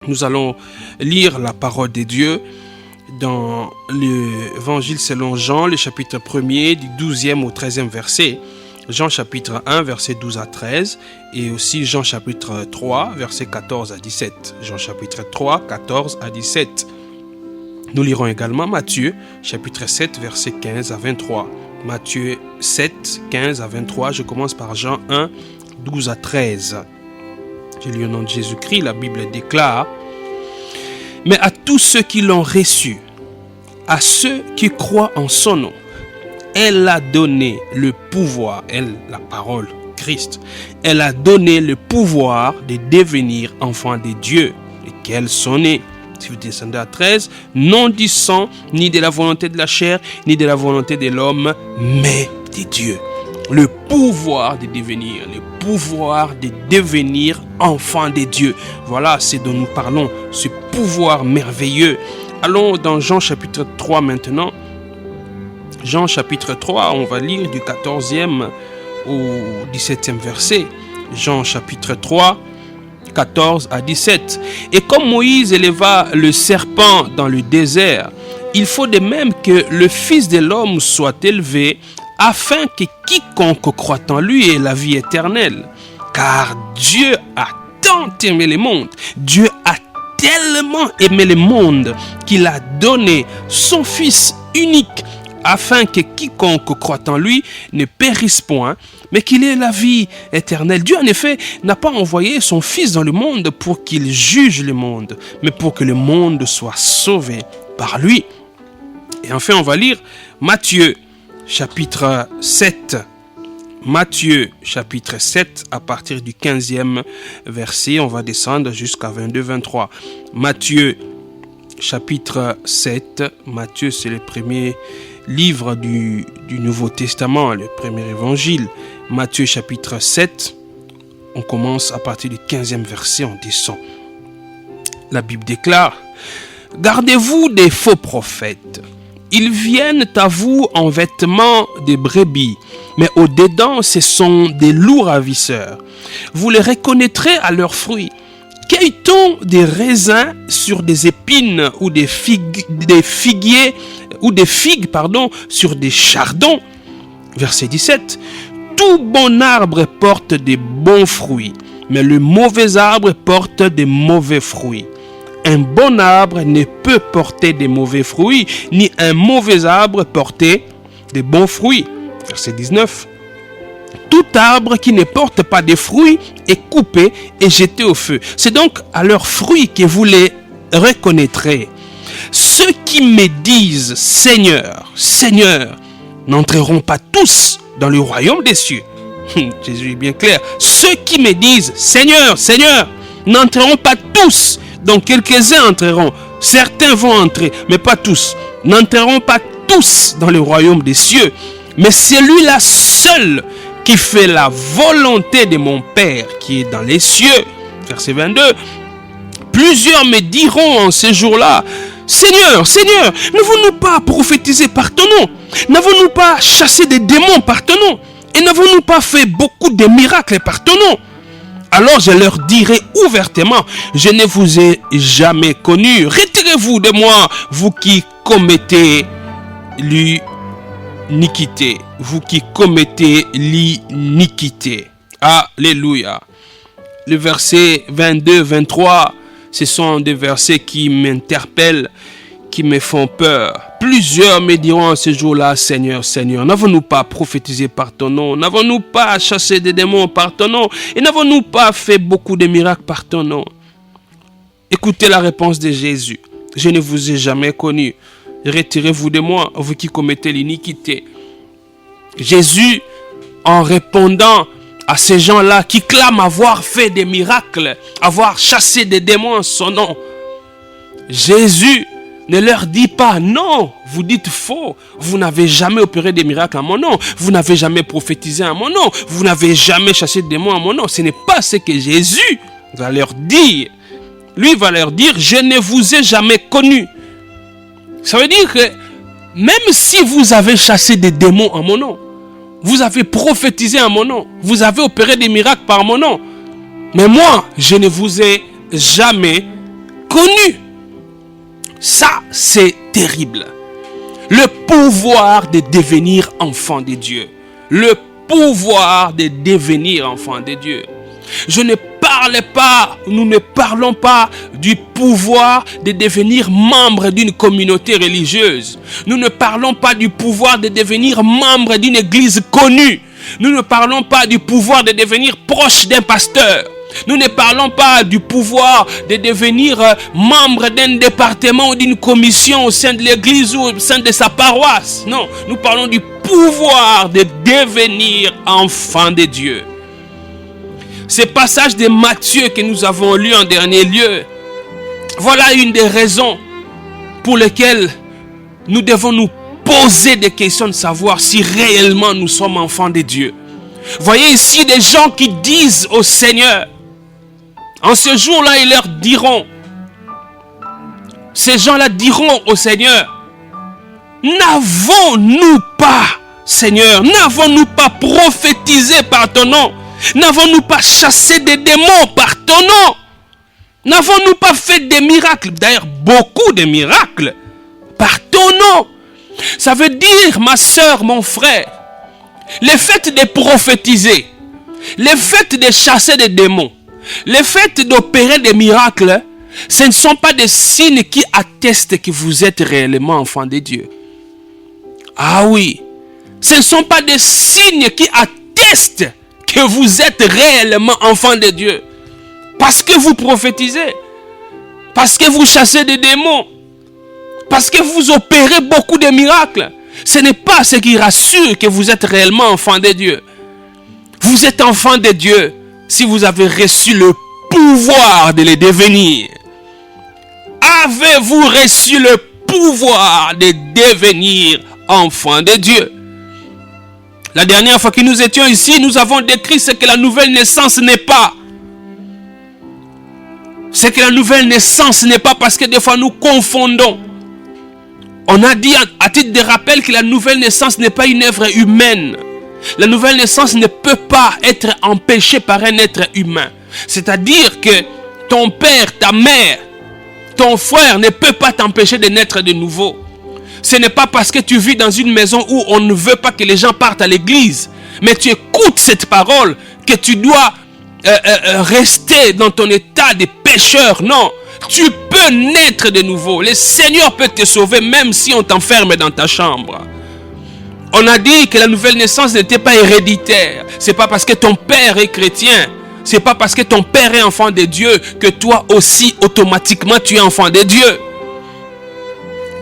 Nous allons lire la parole de Dieu dans l'évangile selon Jean, le chapitre 1er, du 12e au 13e verset. Jean chapitre 1, verset 12 à 13, et aussi Jean chapitre 3, verset 14 à 17. Jean chapitre 3, 14 à 17. Nous lirons également Matthieu chapitre 7, verset 15 à 23. Matthieu 7, 15 à 23. Je commence par Jean 1, 12 à 13. Je lis au nom de Jésus-Christ, la Bible déclare: mais à tous ceux qui l'ont reçu, à ceux qui croient en son nom, elle a donné le pouvoir, elle, la parole, Christ, elle a donné le pouvoir de devenir enfants de Dieu, lesquels sont nés. Si vous descendez à 13, non du sang, ni de la volonté de la chair, ni de la volonté de l'homme, mais de Dieu. Le pouvoir de devenir enfant de Dieu. Voilà ce dont nous parlons, ce pouvoir merveilleux. Allons dans Jean chapitre 3 maintenant. Jean chapitre 3, on va lire du 14e au 17e verset. Jean chapitre 3, 14 à 17. Et comme Moïse éleva le serpent dans le désert, il faut de même que le Fils de l'homme soit élevé, afin que quiconque croit en lui ait la vie éternelle. Car Dieu a tant aimé le monde, Dieu a tellement aimé le monde qu'il a donné son Fils unique, afin que quiconque croit en lui ne périsse point, mais qu'il ait la vie éternelle. Dieu, en effet, n'a pas envoyé son Fils dans le monde pour qu'il juge le monde, mais pour que le monde soit sauvé par lui. Et enfin, on va lire Matthieu, chapitre 7. Matthieu, chapitre 7, à partir du 15e verset, on va descendre jusqu'à 22-23. Matthieu, chapitre 7. Matthieu, c'est le premier livre du Nouveau Testament, le premier évangile. Matthieu chapitre 7, on commence à partir du 15e verset, on descend. La Bible déclare: gardez-vous des faux prophètes. Ils viennent à vous en vêtements de brebis, mais au-dedans, ce sont des loups ravisseurs. Vous les reconnaîtrez à leurs fruits. Cueille-t-on des raisins sur des épines ou des figues sur des chardons? Verset 17. Tout bon arbre porte des bons fruits, mais le mauvais arbre porte des mauvais fruits. Un bon arbre ne peut porter des mauvais fruits, ni un mauvais arbre porter des bons fruits. Verset 19. Tout arbre qui ne porte pas de fruits est coupé et jeté au feu. C'est donc à leurs fruits que vous les reconnaîtrez. Ceux qui me disent Seigneur, Seigneur, n'entreront pas tous dans le royaume des cieux. Jésus est bien clair. Ceux qui me disent Seigneur, Seigneur, n'entreront pas tous. Donc quelques-uns entreront. Certains vont entrer, mais pas tous. N'entreront pas tous dans le royaume des cieux. Mais celui-là seul qui fait la volonté de mon Père qui est dans les cieux. Verset 22. Plusieurs me diront en ces jours-là: Seigneur, Seigneur, n'avons-nous pas prophétisé par ton nom? N'avons-nous pas chassé des démons par ton nom? Et n'avons-nous pas fait beaucoup de miracles par ton nom? Alors je leur dirai ouvertement: je ne vous ai jamais connu. Retirez-vous de moi, vous qui commettez l'iniquité. Vous qui commettez l'iniquité. Alléluia. Le verset 22, 23, ce sont des versets qui m'interpellent, qui me font peur. Plusieurs me diront en ce jour-là: Seigneur, Seigneur, n'avons-nous pas prophétisé par ton nom? N'avons-nous pas chassé des démons par ton nom? Et n'avons-nous pas fait beaucoup de miracles par ton nom? Écoutez la réponse de Jésus: je ne vous ai jamais connu. Retirez-vous de moi, vous qui commettez l'iniquité. Jésus, en répondant à ces gens-là qui clament avoir fait des miracles, avoir chassé des démons en son nom, Jésus ne leur dit pas: non, vous dites faux, vous n'avez jamais opéré des miracles en mon nom, vous n'avez jamais prophétisé en mon nom, vous n'avez jamais chassé des démons en mon nom. Ce n'est pas ce que Jésus va leur dire. Lui va leur dire: je ne vous ai jamais connu. Ça veut dire que même si vous avez chassé des démons en mon nom, vous avez prophétisé en mon nom, vous avez opéré des miracles par mon nom, mais moi, je ne vous ai jamais connu. Ça, c'est terrible. Le pouvoir de devenir enfant de Dieu. Le pouvoir de devenir enfant de Dieu. Je ne parle pas, nous ne parlons pas du pouvoir de devenir membre d'une communauté religieuse. Nous ne parlons pas du pouvoir de devenir membre d'une église connue. Nous ne parlons pas du pouvoir de devenir proche d'un pasteur. Nous ne parlons pas du pouvoir de devenir membre d'un département ou d'une commission au sein de l'église ou au sein de sa paroisse. Non, nous parlons du pouvoir de devenir enfant de Dieu. Ce passage de Matthieu que nous avons lu en dernier lieu, voilà une des raisons pour lesquelles nous devons nous poser des questions de savoir si réellement nous sommes enfants de Dieu. Voyez ici des gens qui disent au Seigneur, en ce jour-là, ils leur diront, ces gens-là diront au Seigneur, n'avons-nous pas, Seigneur, n'avons-nous pas prophétisé par ton nom? N'avons-nous pas chassé des démons par ton nom? N'avons-nous pas fait des miracles? D'ailleurs, beaucoup de miracles par ton nom. Ça veut dire, ma soeur, mon frère, le fait de prophétiser, le fait de chasser des démons, le fait d'opérer des miracles, ce ne sont pas des signes qui attestent que vous êtes réellement enfant de Dieu. Ah oui, ce ne sont pas des signes qui attestent que vous êtes réellement enfant de Dieu. Parce que vous prophétisez, parce que vous chassez des démons, parce que vous opérez beaucoup de miracles. Ce n'est pas ce qui rassure que vous êtes réellement enfant de Dieu. Vous êtes enfant de Dieu si vous avez reçu le pouvoir de le devenir. Avez-vous reçu le pouvoir de devenir enfant de Dieu? La dernière fois que nous étions ici, nous avons décrit ce que la nouvelle naissance n'est pas. Ce que la nouvelle naissance n'est pas, parce que des fois nous confondons. On a dit à titre de rappel que la nouvelle naissance n'est pas une œuvre humaine. La nouvelle naissance ne peut pas être empêchée par un être humain. C'est-à-dire que ton père, ta mère, ton frère ne peut pas t'empêcher de naître de nouveau. Ce n'est pas parce que tu vis dans une maison où on ne veut pas que les gens partent à l'église, mais tu écoutes cette parole, que tu dois rester dans ton état de pécheur. Non, tu peux naître de nouveau. Le Seigneur peut te sauver même si on t'enferme dans ta chambre. On a dit que la nouvelle naissance n'était pas héréditaire. C'est pas parce que ton père est chrétien, c'est pas parce que ton père est enfant de Dieu que toi aussi automatiquement tu es enfant de Dieu.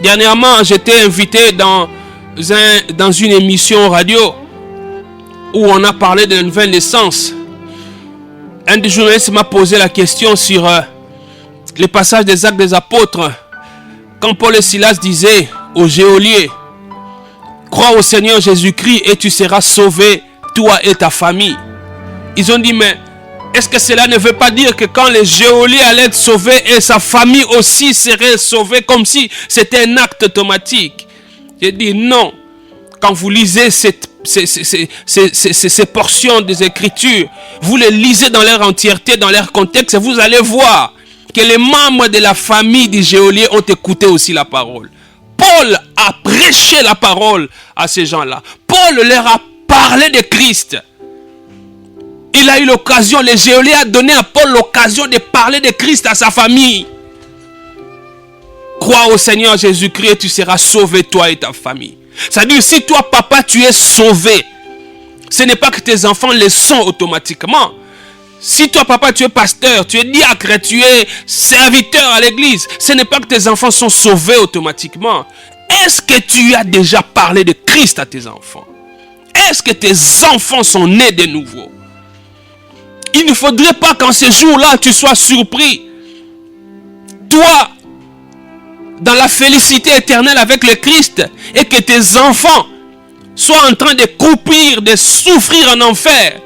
Dernièrement, j'étais invité dans une émission radio où on a parlé de la nouvelle naissance. Un des journalistes m'a posé la question sur les passages des Actes des Apôtres. Quand Paul et Silas disaient aux geôliers, crois au Seigneur Jésus-Christ et tu seras sauvé, toi et ta famille. Ils ont dit, mais est-ce que cela ne veut pas dire que quand les geôliers allaient être sauvés et sa famille aussi serait sauvée, comme si c'était un acte automatique? J'ai dit non. Quand vous lisez ces portions des Écritures, vous les lisez dans leur entièreté, dans leur contexte, et vous allez voir que les membres de la famille des geôliers ont écouté aussi la parole. Paul a prêché la parole à ces gens-là. Paul leur a parlé de Christ. Il a eu l'occasion, le geôlier a donné à Paul l'occasion de parler de Christ à sa famille. Crois au Seigneur Jésus-Christ et tu seras sauvé, toi et ta famille. C'est-à-dire, si toi, papa, tu es sauvé, ce n'est pas que tes enfants le sont automatiquement. Si toi, papa, tu es pasteur, tu es diacre, tu es serviteur à l'église, ce n'est pas que tes enfants sont sauvés automatiquement. Est-ce que tu as déjà parlé de Christ à tes enfants? Est-ce que tes enfants sont nés de nouveau? Il ne faudrait pas qu'en ce jour-là, tu sois surpris. Toi, dans la félicité éternelle avec le Christ, et que tes enfants soient en train de croupir, de souffrir en enfer.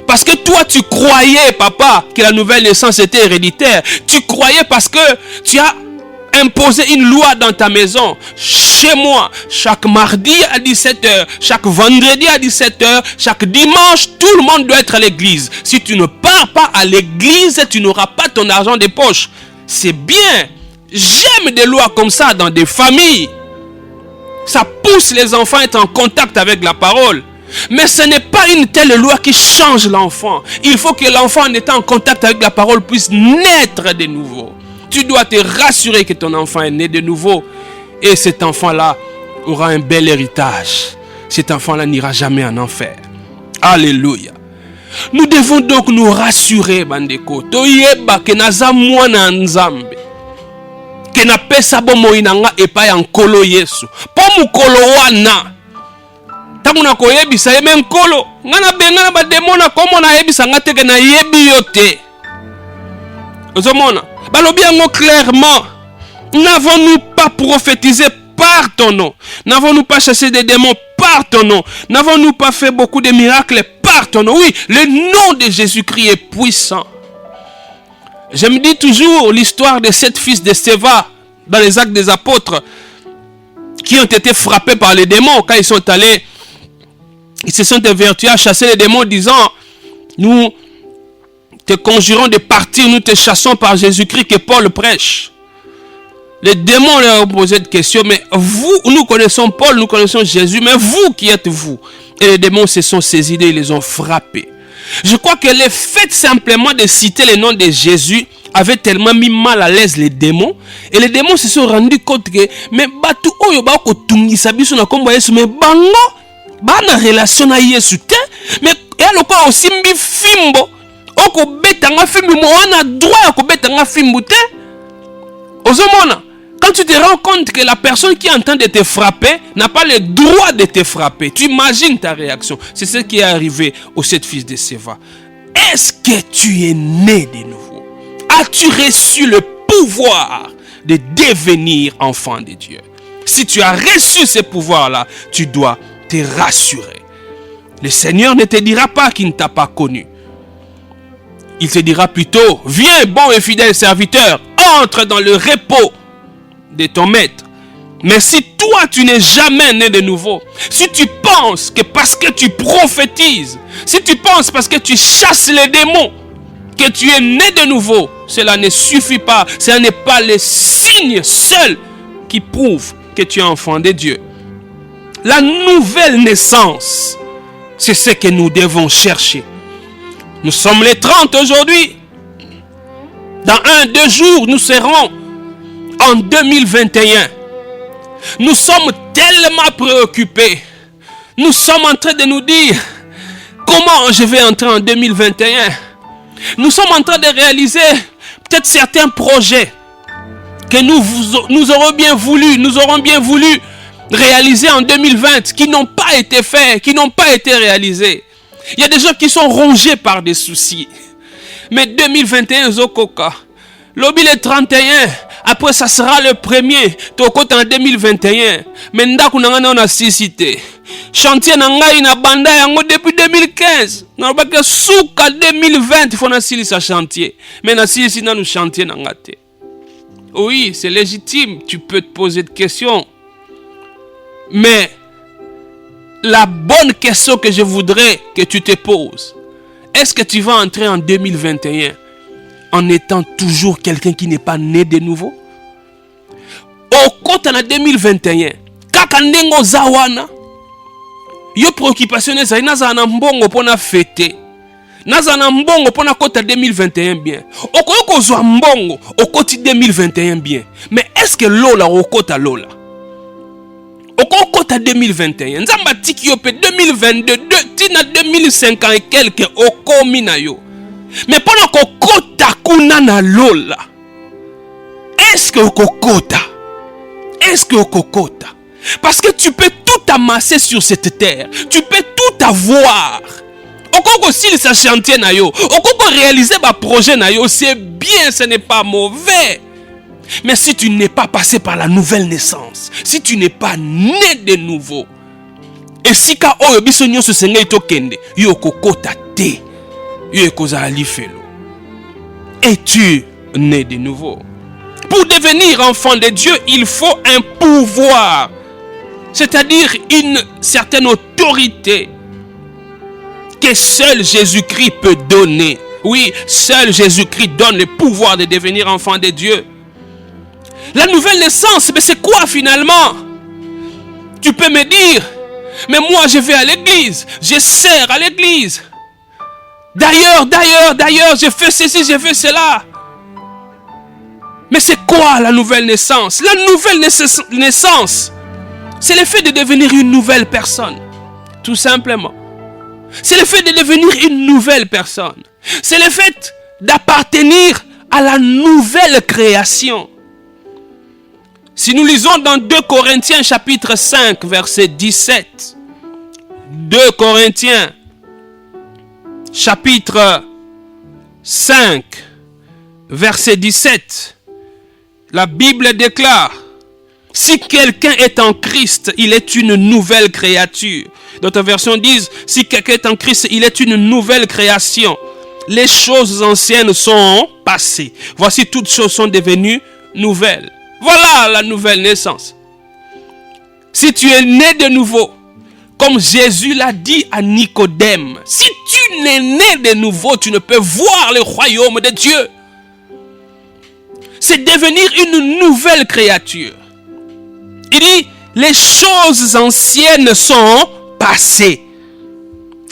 Parce que toi, tu croyais, papa, que la nouvelle naissance était héréditaire. Tu croyais parce que tu as imposé une loi dans ta maison. Chez moi, chaque mardi à 17h, chaque vendredi à 17h, chaque dimanche, tout le monde doit être à l'église. Si tu ne pars pas à l'église, tu n'auras pas ton argent de poche. c'est bien. J'aime des lois comme ça dans des familles. Ça pousse les enfants à être en contact avec la parole. Mais ce n'est pas une telle loi qui change l'enfant. Il faut que l'enfant, en étant en contact avec la parole, puisse naître de nouveau. Tu dois te rassurer que ton enfant est né de nouveau. Et cet enfant-là aura un bel héritage. Cet enfant-là n'ira jamais en enfer. Alléluia. Nous devons donc nous rassurer, bandeko. Toyeba ke naza mwana nzambe. Ke na pesa bomoi nanga epai nkolo Yesu. Po mukolo wana. Tangu na koyebisa yeme nkolo. Ngana bengana ba demona komo na yebisa ngate ke na yebi yote. Ozomona. Balobi yango clairement. N'avons-nous pas prophétisé par ton nom? N'avons-nous pas chassé des démons par ton nom? N'avons-nous pas fait beaucoup de miracles par ton nom? Oui, le nom de Jésus-Christ est puissant. Je me dis toujours l'histoire de 7 fils de Séva dans les Actes des Apôtres qui ont été frappés par les démons quand ils sont allés, ils se sont avertis à chasser les démons disant, nous te conjurons de partir, nous te chassons par Jésus-Christ que Paul prêche. Les démons leur ont posé des questions, mais vous, nous connaissons Paul, nous connaissons Jésus, mais vous, qui êtes vous? Et les démons se sont saisis et ils les ont frappés. Je crois que le fait simplement de citer le nom de Jésus avait tellement mis mal à l'aise les démons. Et les démons se sont rendus compte que, mais batu oyo ba ko tungisa biso na kombo Yesu, mais bango ba na relation na Yesu te, mais ya loko aussi mbi fimbo oko betanga fimbo mo wana droit ko betanga fimbo te. Ozomona. Quand tu te rends compte que la personne qui est en train de te frapper n'a pas le droit de te frapper, tu imagines ta réaction. C'est ce qui est arrivé aux 7 fils de Séva. Est-ce que tu es né de nouveau? As-tu reçu le pouvoir de devenir enfant de Dieu? Si tu as reçu ce pouvoir-là, tu dois te rassurer. Le Seigneur ne te dira pas qu'il ne t'a pas connu. Il te dira plutôt, viens bon et fidèle serviteur, entre dans le repos de ton maître. Mais si toi tu n'es jamais né de nouveau, si tu penses que parce que tu prophétises, si tu penses parce que tu chasses les démons, que tu es né de nouveau, cela ne suffit pas. Ce n'est pas le signe seul qui prouve que tu es enfant de Dieu. La nouvelle naissance, c'est ce que nous devons chercher. Nous sommes les 30 aujourd'hui. Dans 1-2 jours, nous serons en 2021. Nous sommes tellement préoccupés. Nous sommes en train de nous dire comment je vais entrer en 2021. Nous sommes en train de réaliser peut-être certains projets que nous aurons bien voulu réaliser en 2020 qui n'ont pas été faits, qui n'ont pas été réalisés. Il y a des gens qui sont rongés par des soucis. Mais 2021, Zokoka. Lobby le 31. Après, ça sera le premier. Tokota en 2021. Mais ndaku nangana on a cité. Chantier nangai na banda yango depuis 2015. Nabaka souka 2020 faut na sili sa chantier. Mais na sili sina nous chantier nangate. Oui, c'est légitime. Tu peux te poser des questions. Mais la bonne question que je voudrais que tu te poses, est-ce que tu vas entrer en 2021 en étant toujours quelqu'un qui n'est pas né de nouveau? Au compte en 2021, kaka ndengo zawana, yo préoccupation ezali nazana mbongo pona fêter. Nazana mbongo pona kota 2021 bien. Okoyoko zwa mbongo okoti 2021 bien. Mais est-ce que lola okota lola? Okota 2021. Nzamba tiki yo pe 2022 tina 2050 et quelques okomi na yo. Mais pendant kokota kuna na lola. Est-ce que okokota? Est-ce que okokota? Parce que tu peux tout amasser sur cette terre. Tu peux tout avoir. Okoko s'il sa chantier na yo. Okoko réaliser ba projet na yo. C'est bien, ce n'est pas mauvais. Mais si tu n'es pas passé par la nouvelle naissance, si tu n'es pas né de nouveau, et si ka oyo biso nyonso senga itokende, yo kokota te, yo kozala lifelo. Es-tu né de nouveau? Pour devenir enfant de Dieu, il faut un pouvoir, c'est-à-dire une certaine autorité que seul Jésus-Christ peut donner. Oui, seul Jésus-Christ donne le pouvoir de devenir enfant de Dieu. La nouvelle naissance, mais c'est quoi finalement? Tu peux me dire, mais moi je vais à l'église, je sers à l'église. D'ailleurs, je fais ceci, je fais cela. Mais c'est quoi la nouvelle naissance? La nouvelle naissance, c'est le fait de devenir une nouvelle personne. Tout simplement. C'est le fait de devenir une nouvelle personne. C'est le fait d'appartenir à la nouvelle création. Si nous lisons dans 2 Corinthiens chapitre 5 verset 17. 2 Corinthiens chapitre 5 verset 17. La Bible déclare: si quelqu'un est en Christ, il est une nouvelle créature. D'autres versions disent: si quelqu'un est en Christ, il est une nouvelle création. Les choses anciennes sont passées. Voici, toutes choses sont devenues nouvelles. Voilà la nouvelle naissance. Si tu es né de nouveau, comme Jésus l'a dit à Nicodème, si tu n'es né de nouveau, tu ne peux voir le royaume de Dieu. C'est devenir une nouvelle créature. Il dit, les choses anciennes sont passées.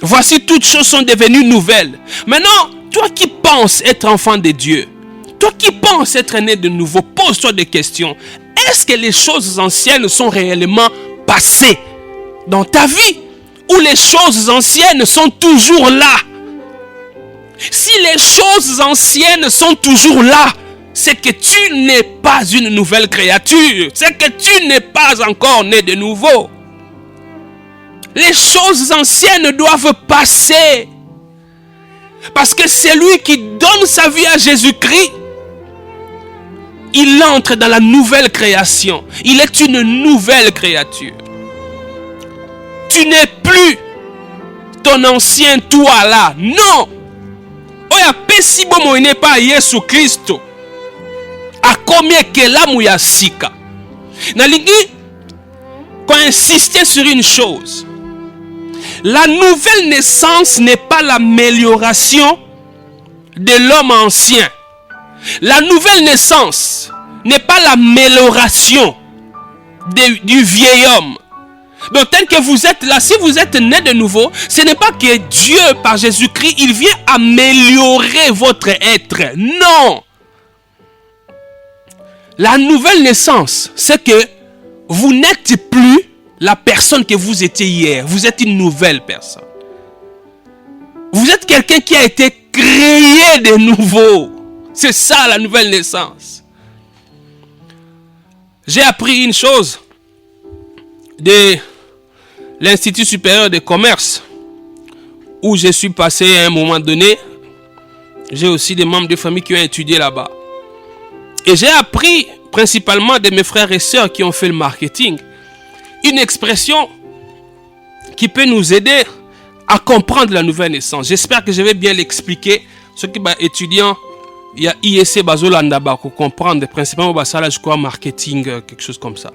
Voici, toutes choses sont devenues nouvelles. Maintenant, toi qui penses être enfant de Dieu, toi qui penses être né de nouveau, pose-toi des questions. Est-ce que les choses anciennes sont réellement passées dans ta vie? Ou les choses anciennes sont toujours là? Si les choses anciennes sont toujours là, c'est que tu n'es pas une nouvelle créature. C'est que tu n'es pas encore né de nouveau. Les choses anciennes doivent passer. Parce que celui qui donne sa vie à Jésus-Christ, il entre dans la nouvelle création. Il est une nouvelle créature. Tu n'es plus ton ancien toi là. Non. Oya pesi bomo ine pa Yesu Kristo. A combien que la mouya sika. Nalingi qu'on insistait sur une chose. La nouvelle naissance n'est pas l'amélioration de l'homme ancien. La nouvelle naissance n'est pas l'amélioration du vieil homme. Donc tel que vous êtes là, si vous êtes né de nouveau, ce n'est pas que Dieu, par Jésus-Christ, il vient améliorer votre être. Non. La nouvelle naissance, c'est que vous n'êtes plus la personne que vous étiez hier. Vous êtes une nouvelle personne. Vous êtes quelqu'un qui a été créé de nouveau. C'est ça la nouvelle naissance. J'ai appris une chose de l'Institut supérieur de commerce où je suis passé à un moment donné. J'ai aussi des membres de famille qui ont étudié là-bas. Et j'ai appris principalement de mes frères et sœurs qui ont fait le marketing une expression qui peut nous aider à comprendre la nouvelle naissance. J'espère que je vais bien l'expliquer. Ceux qui sont étudiants, il y a IEC Bazolanda pour comprendre principalement ça, je crois, marketing, quelque chose comme ça.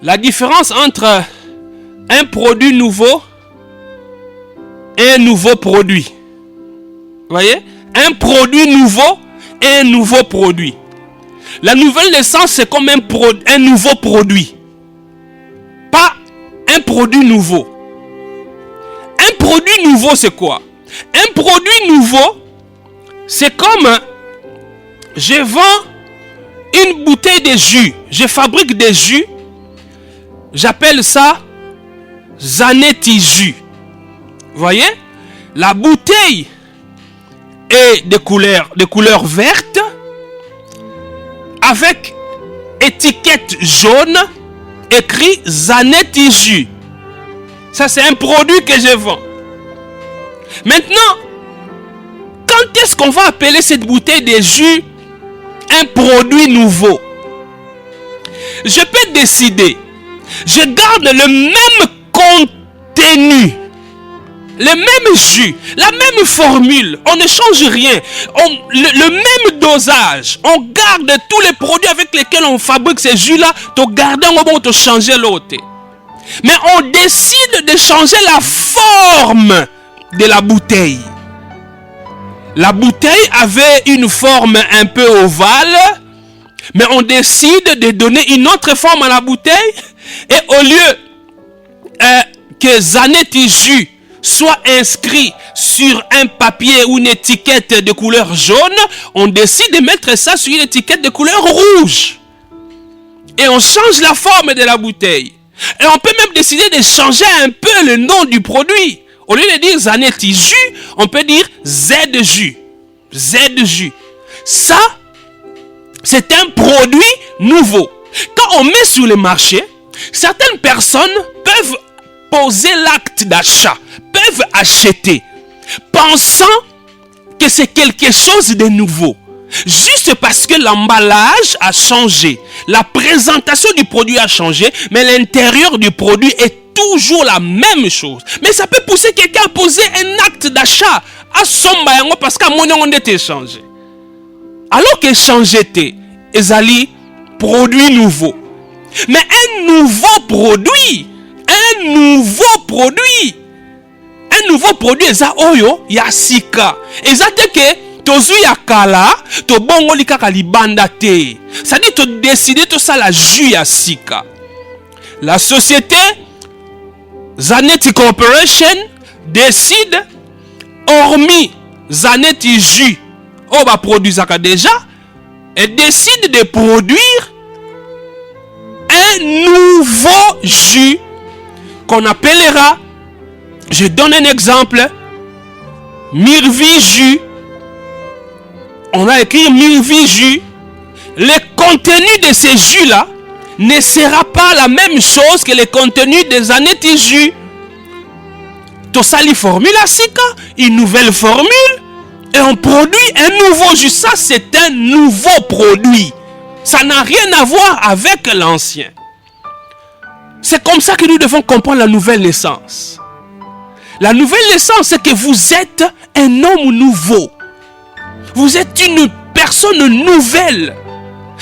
La différence entre un produit nouveau et un nouveau produit. Vous voyez? Un produit nouveau et un nouveau produit. La nouvelle naissance, c'est comme un nouveau produit. Pas un produit nouveau. Un produit nouveau, c'est quoi? Un produit nouveau, c'est comme je vends une bouteille de jus. Je fabrique des jus. J'appelle ça Zanetti jus. Vous voyez? La bouteille est de couleur verte avec étiquette jaune écrit Zanetti jus. Ça, c'est un produit que je vends. Maintenant, quand est-ce qu'on va appeler cette bouteille de jus un produit nouveau? Je peux décider. Je garde le même contenu, le même jus, la même formule. On ne change rien. Le même dosage. On garde tous les produits avec lesquels on fabrique ces jus-là. Tu gardes un te changer l'autre. Mais on décide de changer la forme de la bouteille. La bouteille avait une forme un peu ovale, mais on décide de donner une autre forme à la bouteille. Et au lieu que Zanetti Jus soit inscrit sur un papier ou une étiquette de couleur jaune, on décide de mettre ça sur une étiquette de couleur rouge. Et on change la forme de la bouteille. Et on peut même décider de changer un peu le nom du produit. Au lieu de dire Zanetti Jus, on peut dire Z-Jus. Z-Jus. Ça, c'est un produit nouveau. Quand on met sur le marché, certaines personnes peuvent poser l'acte d'achat, peuvent acheter, pensant que c'est quelque chose de nouveau. Juste parce que l'emballage a changé, la présentation du produit a changé, mais l'intérieur du produit est toujours la même chose. Mais ça peut pousser quelqu'un à poser un acte d'achat à son bayango parce qu'à mon on était changé. Alors que changé était, ezali produit nouveau. Mais un nouveau produit, eza oyo ya sika. Eza te ke tozui ya kala, to bongo likaka libanda te. Ça dit to décider to ça la jus ya sika. La société Zanetti Corporation décide, hormis Zanetti Jus, on va produire ça déjà, et décide de produire un nouveau jus qu'on appellera, je donne un exemple, Mirvi Jus. On a écrit Mirvi Jus. Le contenu de ces jus-là ne sera pas la même chose que le contenu des Zanetti Jus. Tosali formule à Sika, une nouvelle formule, et on produit un nouveau jus. Ça, c'est un nouveau produit. Ça n'a rien à voir avec l'ancien. C'est comme ça que nous devons comprendre la nouvelle naissance. La nouvelle naissance, c'est que vous êtes un homme nouveau. Vous êtes une personne nouvelle.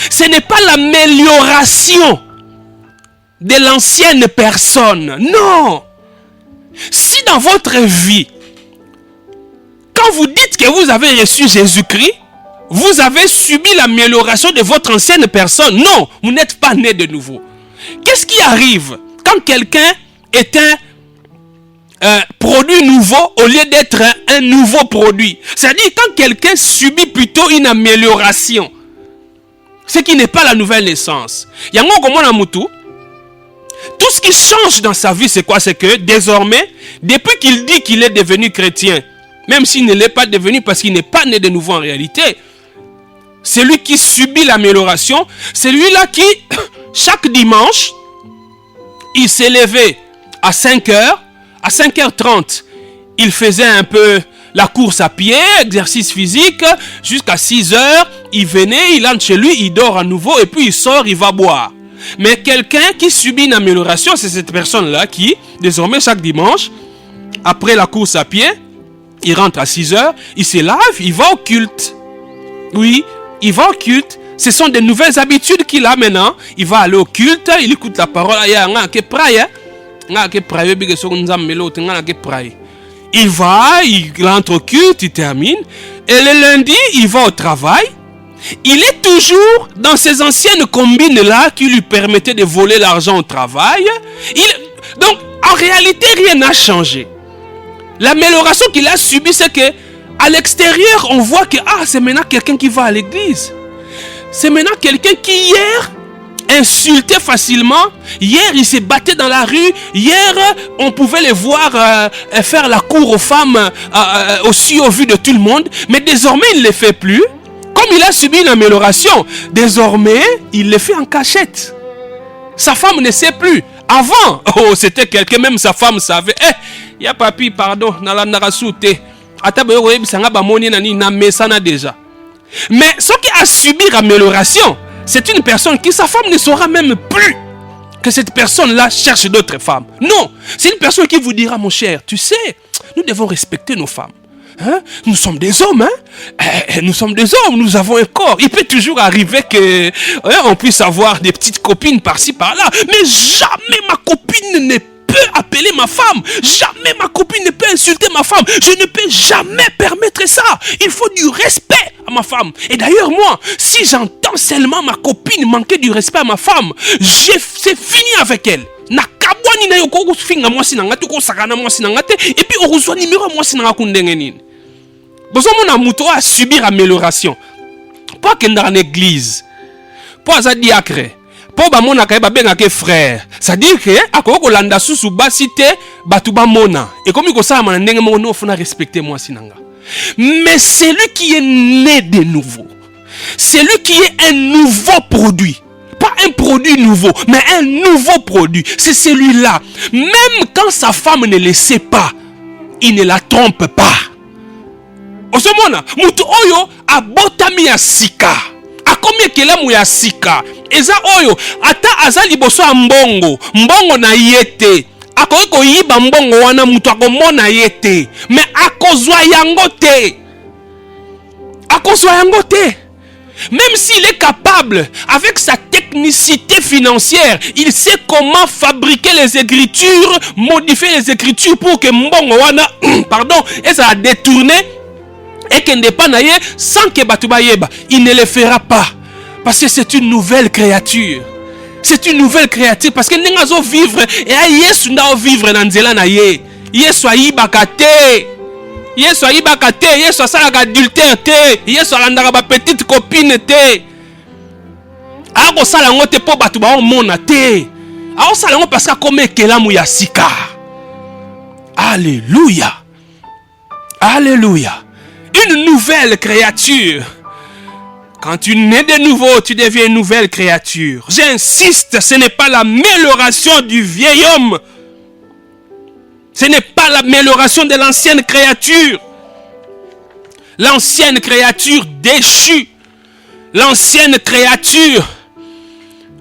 Ce n'est pas l'amélioration de l'ancienne personne. Non. Si dans votre vie, quand vous dites que vous avez reçu Jésus-Christ, vous avez subi l'amélioration de votre ancienne personne. Non, vous n'êtes pas né de nouveau. Qu'est-ce qui arrive quand quelqu'un est un produit nouveau au lieu d'être un nouveau produit? C'est-à-dire quand quelqu'un subit plutôt une amélioration. Ce qui n'est pas la nouvelle naissance. Tout ce qui change dans sa vie, c'est quoi? C'est que désormais, depuis qu'il dit qu'il est devenu chrétien, même s'il ne l'est pas devenu parce qu'il n'est pas né de nouveau en réalité, celui qui subit l'amélioration, c'est lui-là qui, chaque dimanche, il s'est levé à 5h, à 5h30, il faisait un peu la course à pied, exercice physique, jusqu'à 6h, il venait, il entre chez lui, il dort à nouveau, et puis il sort, il va boire. Mais quelqu'un qui subit une amélioration, c'est cette personne-là qui, désormais, chaque dimanche, après la course à pied, il rentre à 6h, il se lave, il va au culte. Oui, il va au culte. Ce sont des nouvelles habitudes qu'il a maintenant. Il va aller au culte, il écoute la parole. Il va, il entre au culte, il termine. Et le lundi, il va au travail. Il est toujours dans ces anciennes combines-là qui lui permettaient de voler l'argent au travail. Donc, en réalité, rien n'a changé. L'amélioration qu'il a subie, c'est que à l'extérieur, on voit que c'est maintenant quelqu'un qui va à l'église. C'est maintenant quelqu'un qui hier insultait facilement. Hier, il s'est battu dans la rue. Hier, on pouvait les voir faire la cour aux femmes aussi au vu de tout le monde. Mais désormais, il ne le fait plus. Comme il a subi une amélioration, désormais, il le fait en cachette. Sa femme ne sait plus. Avant, c'était quelqu'un, même sa femme savait. Ya papi, pardon, nalandara soute. Atabayo ebisanga bamoni nani na mesana déjà. Mais ce qui a subi l'amélioration, c'est une personne qui, sa femme ne saura même plus que cette personne-là cherche d'autres femmes. Non, c'est une personne qui vous dira, mon cher, tu sais, nous devons respecter nos femmes. Hein? Nous sommes des hommes, nous sommes des hommes, nous avons un corps. Il peut toujours arriver qu'on puisse avoir des petites copines par-ci, par-là, mais jamais ma copine n'est peux appeler ma femme. Jamais ma copine ne peut insulter ma femme. Je ne peux jamais permettre ça. Il faut du respect à ma femme. Et d'ailleurs, moi, si j'entends seulement ma copine manquer du respect à ma femme, c'est fini avec elle. Et puis on reçoit numéro moi si n'a kundengenine. Besoin mon amuto à subir amélioration. Pas que dans l'église. Pas à diacre. Pas ba mona ka ba benga ke frère. Ça dit que akoko landa susu basite batuba mona. Et comme il ça man ndenge mo no fona respecter moi sinanga. Mais celui qui est né de nouveau, celui qui est un nouveau produit. Pas un produit nouveau, mais un nouveau produit. C'est celui-là. Même quand sa femme ne le sait pas, il ne la trompe pas. Osomona, mutu oyo abotami ya sika. Akomi ekelamu ya sika. Eza oyo ata aza liboso ya mbongo. Mbongo na yete. Akoki koyiba mbongo wana mutu akomona yete. Mais akozwa yango te. Akozwa yango te. Même s'il est capable, avec sa technicité financière, il sait comment fabriquer les écritures, modifier les écritures pour que mbongo wana, pardon, et ça a détourné et qu'il n'est pas naïe sans que batuba yeba. Il ne le fera pas parce que c'est une nouvelle créature. C'est une nouvelle créature parce que n'engazo vivre et à Yesu na vivre dans nzela na ye. Yesu ayibaka te. Yesu ayibaka te, Yesu asalaka adultère te, Yesu alandaka ba petite copine te. Ako sala ngo te po batu ba omona te. Ako sala ngo parce que comme ekelamu ya sika. Alléluia. Alléluia. Une nouvelle créature. Quand tu nais de nouveau, tu deviens une nouvelle créature. J'insiste, ce n'est pas l'amélioration du vieil homme. Ce n'est pas l'amélioration de l'ancienne créature. L'ancienne créature déchue. L'ancienne créature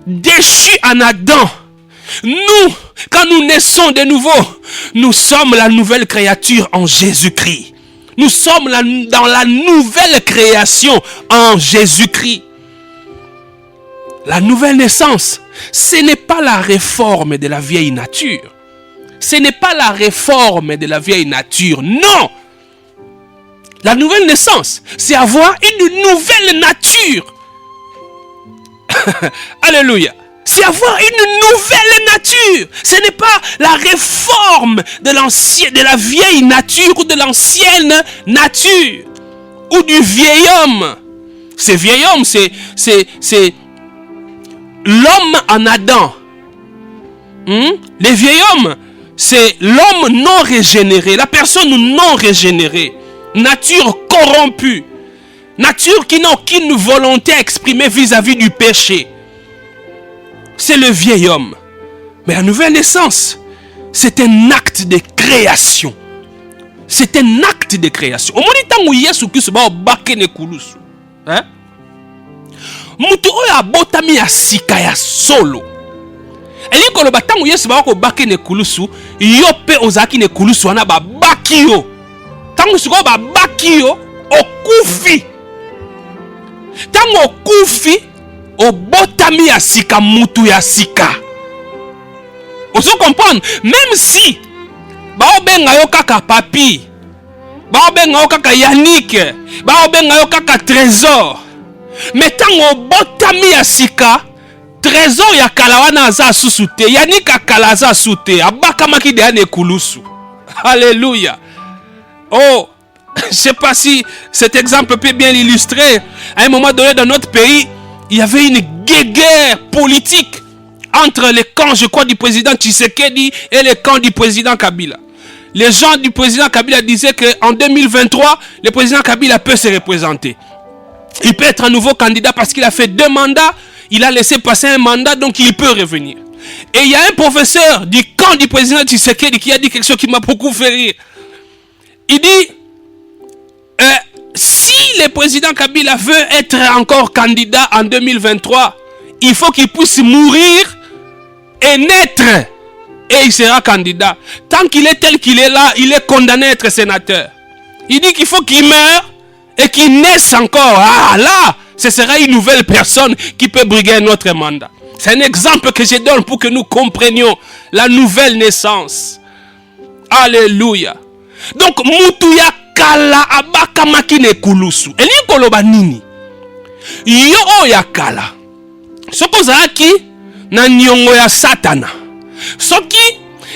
déchue en Adam. Nous, quand nous naissons de nouveau, nous sommes la nouvelle créature en Jésus-Christ. Nous sommes dans la nouvelle création en Jésus-Christ. La nouvelle naissance, ce n'est pas la réforme de la vieille nature. Ce n'est pas la réforme de la vieille nature, non. La nouvelle naissance, c'est avoir une nouvelle nature. Alléluia. C'est avoir une nouvelle nature. Ce n'est pas la réforme de la vieille nature ou de l'ancienne nature. Ou du vieil homme. Ce vieil homme, c'est l'homme en Adam. Les vieils hommes, c'est l'homme non régénéré, la personne non régénérée, nature corrompue, nature qui n'a aucune volonté à exprimer vis-à-vis du péché. C'est le vieil homme. Mais la nouvelle naissance, c'est un acte de création. C'est un acte de création. Au moment où Yesu Christ va bake ne kulusu, hein? Mutu oya botami ya sika ya solo. Eli ko lo batangu Yesu ba ko bake ne kulusu, yo pe ozaki ne kulusu wana ba baki yo. Tangu siko ba baki yo okufi. Tangu okufi obotami ya sika mutu ya sika. Oso comprendre, même si ba obenga yo kaka papi, ba obenga yo kaka Yannick, ba obenga yo kaka Trésor. Mais tango botami ya sika, Trésor ya kalawana aza susute, Yannick akala aza sute, abaka maki de ane kulusu. Alléluia. Oh, je ne sais pas si cet exemple peut bien l'illustrer. À un moment donné dans notre pays, il y avait une guerre politique entre les camps, je crois, du président Tshisekedi et les camps du président Kabila. Les gens du président Kabila disaient qu'en 2023, le président Kabila peut se représenter. Il peut être un nouveau candidat parce qu'il a fait 2 mandats. Il a laissé passer un mandat, donc il peut revenir. Et il y a un professeur du camp du président Tshisekedi qui a dit quelque chose qui m'a beaucoup fait rire. Il dit, si le président Kabila veut être encore candidat en 2023, il faut qu'il puisse mourir et naître. Et il sera candidat. Tant qu'il est tel qu'il est là, il est condamné à être sénateur. Il dit qu'il faut qu'il meure et qu'il naisse encore. Ah là, ce sera une nouvelle personne qui peut briguer un autre mandat. C'est un exemple que je donne pour que nous comprenions la nouvelle naissance. Alléluia. Donc, mutuya kala abaka makine kulusu. Eli koloba nini? Yo oya kala. Soko zaki na nyongo ya satana. Soki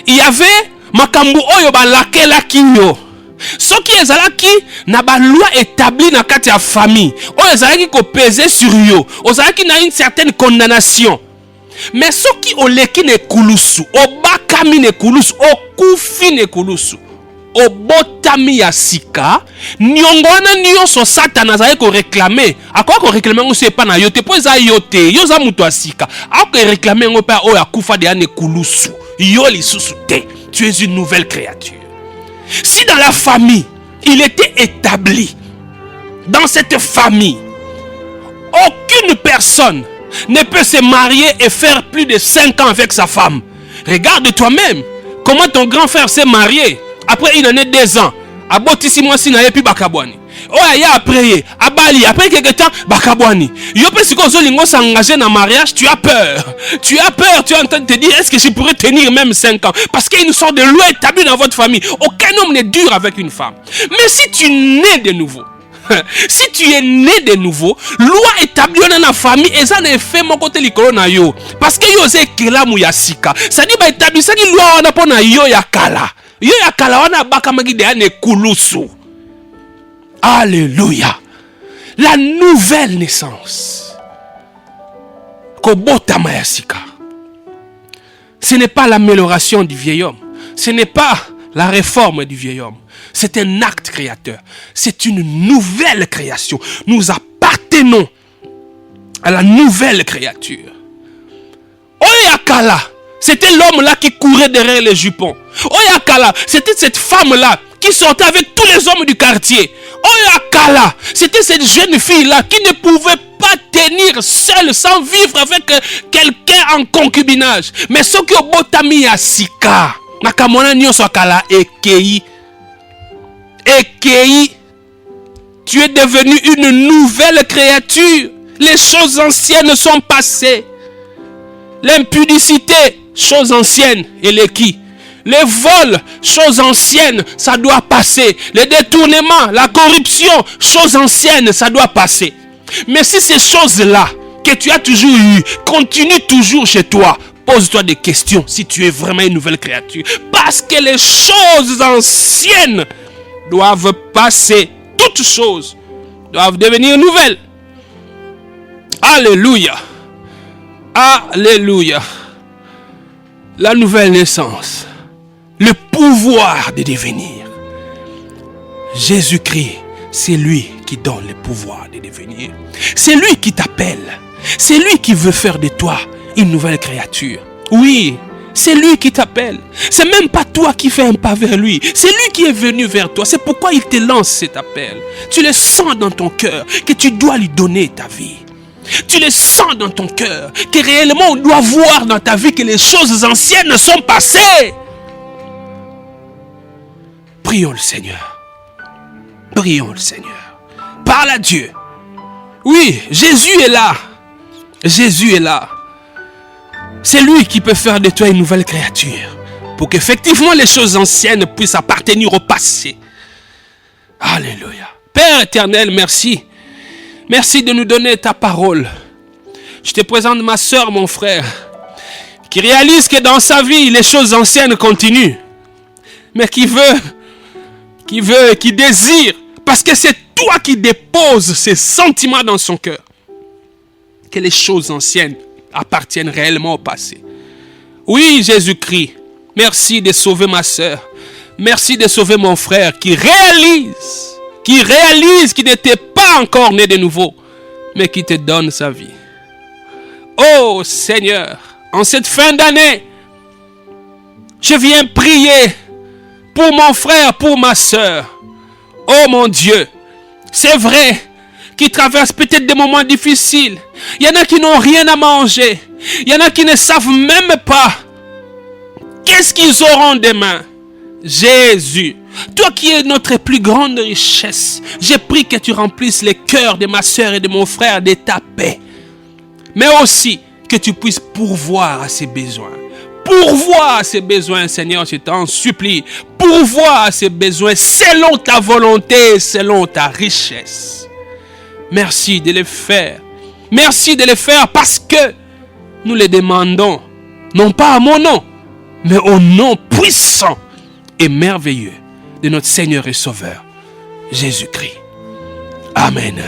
il y avait makambu oyo balakela kinyo. Soki ezalaki na ba loi établie na kati ya famille. Oyo ezalaki ko peser sur yo. Ozalaki na une certaine condamnation. Mais soki oleki ne kulusu, obakami ne kulusu, okufi ne kulusu, obotami ya sika, nyongo wana nyonso satana azali ko réclamer. Akoka ko réclamer ngo se pa na yo te po eza yo te, yo za mutu asika. Akoka réclamer ngo pa oyo akufa de ne kulusu. Yo lisusu te. Tu es une nouvelle créature. Si dans la famille, il était établi, dans cette famille, aucune personne ne peut se marier et faire plus de 5 ans avec sa femme. Regarde toi-même comment ton grand frère s'est marié après une année, 2 ans. Abotisi moi si na yepi bakabwani. Oh ya après abali après quelque temps bakabwani. Yo pe siko zo lingo s'engager dans mariage, tu as peur. Tu as peur, tu es en train de te dire est-ce que je pourrais tenir même 5 ans parce qu'il y a une sorte de loi établie dans votre famille. Aucun homme n'est dur avec une femme. Mais si tu nais de nouveau, si tu es né de nouveau, loi établie dans la famille et ça ne fait mon côté likolo na yo parce que yo ze kela mu ya sika. Ça dit ba établi ça dit loi wana pona yo ya kala. Yo ya kala wana baka magi de ane kulusu. Alléluia. La nouvelle naissance. Kobota mayasika. Ce n'est pas l'amélioration du vieil homme. Ce n'est pas la réforme du vieil homme. C'est un acte créateur. C'est une nouvelle création. Nous appartenons à la nouvelle créature. Oyakala, c'était l'homme-là qui courait derrière les jupons. Oyakala, c'était cette femme-là qui sortait avec tous les hommes du quartier. Oyakala, c'était cette jeune fille-là qui ne pouvait pas tenir seule sans vivre avec quelqu'un en concubinage. Mais ce qui est botami ya sika, nakamona nyoso akala ekei. Ekei, tu es devenu une nouvelle créature. Les choses anciennes sont passées. L'impudicité, chose ancienne, et les qui? Les vols, choses anciennes, ça doit passer. Les détournements, la corruption, choses anciennes, ça doit passer. Mais si ces choses-là que tu as toujours eues continuent toujours chez toi, pose-toi des questions si tu es vraiment une nouvelle créature. Parce que les choses anciennes doivent passer. Toutes choses doivent devenir nouvelles. Alléluia. Alléluia. La nouvelle naissance. Le pouvoir de devenir. Jésus-Christ, c'est lui qui donne le pouvoir de devenir. C'est lui qui t'appelle. C'est lui qui veut faire de toi une nouvelle créature. Oui, c'est lui qui t'appelle. C'est même pas toi qui fais un pas vers lui. C'est lui qui est venu vers toi. C'est pourquoi il te lance cet appel. Tu le sens dans ton cœur que tu dois lui donner ta vie. Tu le sens dans ton cœur que réellement on doit voir dans ta vie que les choses anciennes sont passées. Prions le Seigneur. Prions le Seigneur. Parle à Dieu. Oui, Jésus est là. Jésus est là. C'est lui qui peut faire de toi une nouvelle créature. Pour qu'effectivement les choses anciennes puissent appartenir au passé. Alléluia. Père éternel, merci. Merci de nous donner ta parole. Je te présente ma soeur, mon frère, qui réalise que dans sa vie, les choses anciennes continuent. Mais qui désire, parce que c'est toi qui déposes ces sentiments dans son cœur, que les choses anciennes appartiennent réellement au passé. Oui, Jésus-Christ, merci de sauver ma soeur. Merci de sauver mon frère qui réalise qu'il n'était pas encore né de nouveau, mais qui te donne sa vie. Oh Seigneur, en cette fin d'année, je viens prier pour mon frère, pour ma soeur. Oh mon Dieu, c'est vrai qu'ils traversent peut-être des moments difficiles. Il y en a qui n'ont rien à manger. Il y en a qui ne savent même pas qu'est-ce qu'ils auront demain. Jésus, toi qui es notre plus grande richesse, j'ai pris que tu remplisses les cœurs de ma soeur et de mon frère de ta paix. Mais aussi que tu puisses pourvoir à ses besoins. Pourvoir à ses besoins, Seigneur, je t'en supplie. Pourvoir à ses besoins selon ta volonté, selon ta richesse. Merci de le faire. Merci de le faire parce que nous le demandons, non pas à mon nom, mais au nom puissant et merveilleux de notre Seigneur et Sauveur, Jésus-Christ. Amen.